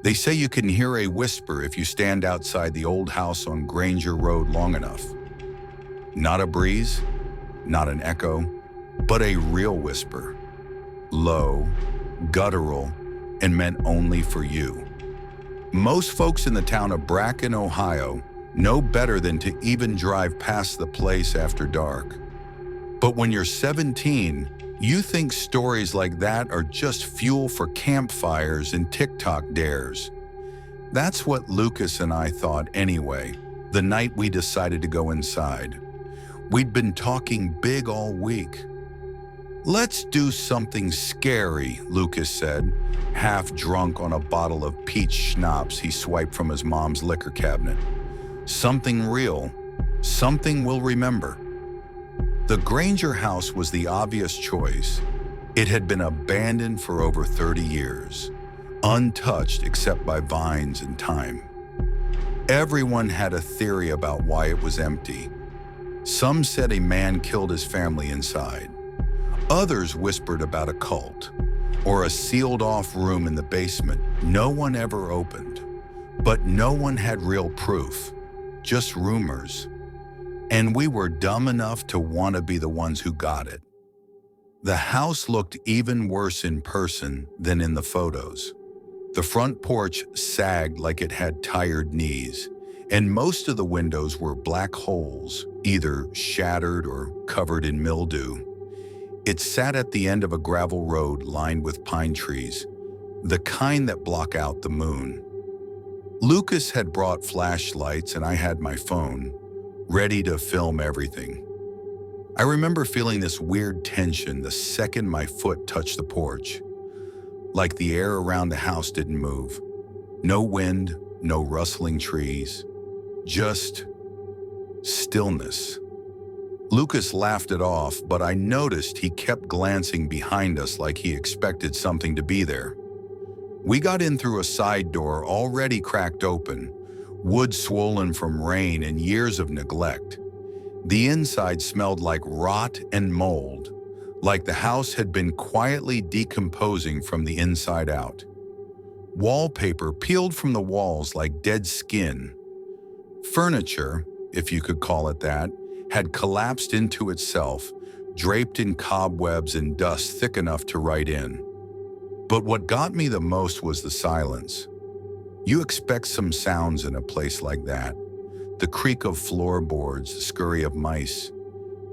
They say you can hear a whisper if you stand outside the old house on Granger Road long enough. Not a breeze, not an echo, but a real whisper. Low, guttural, and meant only for you. Most folks in the town of Bracken, Ohio, know better than to even drive past the place after dark. But when you're 17, you think stories like that are just fuel for campfires and TikTok dares. That's what Lucas and I thought anyway, the night we decided to go inside. We'd been talking big all week. "Let's do something scary," Lucas said, half drunk on a bottle of peach schnapps he swiped from his mom's liquor cabinet. "Something real, something we'll remember." The Granger house was the obvious choice. It had been abandoned for over 30 years, untouched except by vines and time. Everyone had a theory about why it was empty. Some said a man killed his family inside. Others whispered about a cult, or a sealed-off room in the basement no one ever opened. But no one had real proof, just rumors. And we were dumb enough to want to be the ones who got it. The house looked even worse in person than in the photos. The front porch sagged like it had tired knees, and most of the windows were black holes, either shattered or covered in mildew. It sat at the end of a gravel road lined with pine trees, the kind that block out the moon. Lucas had brought flashlights and I had my phone, ready to film everything. I remember feeling this weird tension the second my foot touched the porch, like the air around the house didn't move. No wind, no rustling trees, just stillness. Lucas laughed it off, but I noticed he kept glancing behind us like he expected something to be there. We got in through a side door already cracked open, wood swollen from rain and years of neglect. The inside smelled like rot and mold, like the house had been quietly decomposing from the inside out. Wallpaper peeled from the walls like dead skin. Furniture, if you could call it that, had collapsed into itself, draped in cobwebs and dust thick enough to write in. But what got me the most was the silence. You expect some sounds in a place like that, the creak of floorboards, the scurry of mice.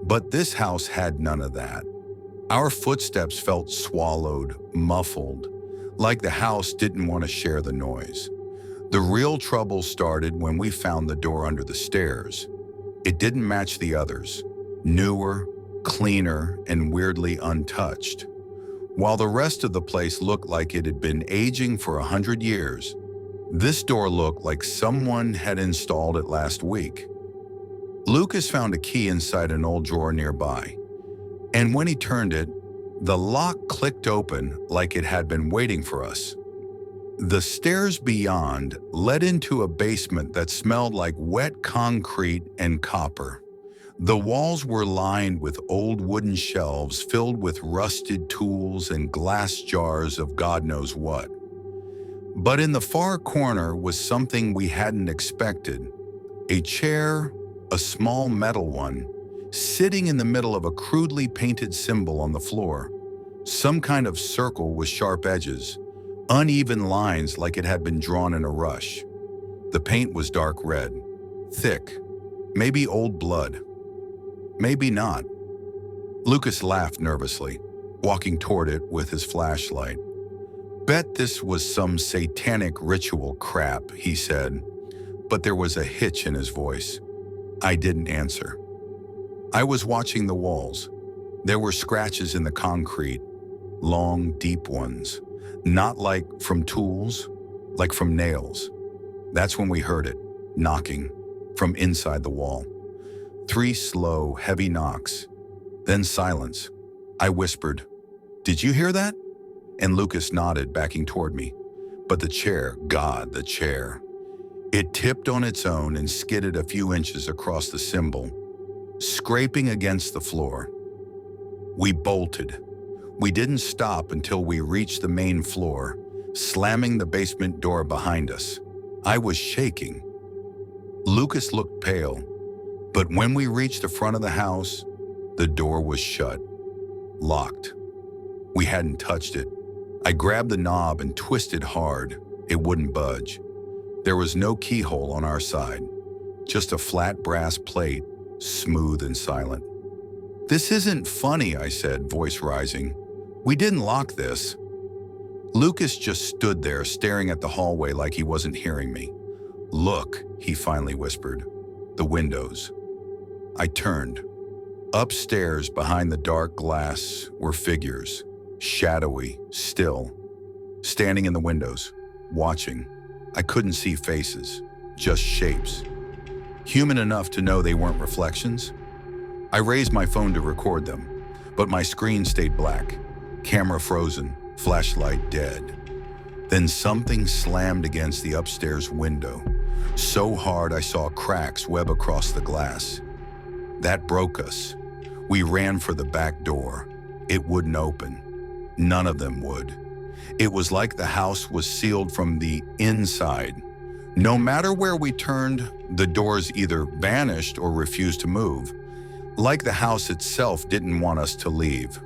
But this house had none of that. Our footsteps felt swallowed, muffled, like the house didn't want to share the noise. The real trouble started when we found the door under the stairs. It didn't match the others, newer, cleaner, and weirdly untouched. While the rest of the place looked like it had been aging for 100 years, this door looked like someone had installed it last week. Lucas found a key inside an old drawer nearby, and when he turned it, the lock clicked open like it had been waiting for us. The stairs beyond led into a basement that smelled like wet concrete and copper. The walls were lined with old wooden shelves filled with rusted tools and glass jars of God knows what. But in the far corner was something we hadn't expected. A chair, a small metal one, sitting in the middle of a crudely painted symbol on the floor. Some kind of circle with sharp edges, uneven lines like it had been drawn in a rush. The paint was dark red, thick, maybe old blood. Maybe not. Lucas laughed nervously, walking toward it with his flashlight. "Bet this was some satanic ritual crap," he said, but there was a hitch in his voice. I didn't answer. I was watching the walls. There were scratches in the concrete, long, deep ones. Not like from tools, like from nails. That's when we heard it, knocking, from inside the wall. 3 slow, heavy knocks, then silence. I whispered, "Did you hear that?" And Lucas nodded, backing toward me. But the chair, God, the chair. It tipped on its own and skidded a few inches across the symbol, scraping against the floor. We bolted. We didn't stop until we reached the main floor, slamming the basement door behind us. I was shaking. Lucas looked pale, but when we reached the front of the house, the door was shut, locked. We hadn't touched it. I grabbed the knob and twisted hard. It wouldn't budge. There was no keyhole on our side, just a flat brass plate, smooth and silent. "This isn't funny," I said, voice rising. "We didn't lock this." Lucas just stood there staring at the hallway like he wasn't hearing me. "Look," he finally whispered. "The windows." I turned. Upstairs, behind the dark glass, were figures, shadowy, still, standing in the windows, watching. I couldn't see faces, just shapes. Human enough to know they weren't reflections. I raised my phone to record them, but my screen stayed black, camera frozen, flashlight dead. Then something slammed against the upstairs window, so hard I saw cracks web across the glass. That broke us. We ran for the back door. It wouldn't open. None of them would. It was like the house was sealed from the inside. No matter where we turned, the doors either vanished or refused to move, like the house itself didn't want us to leave.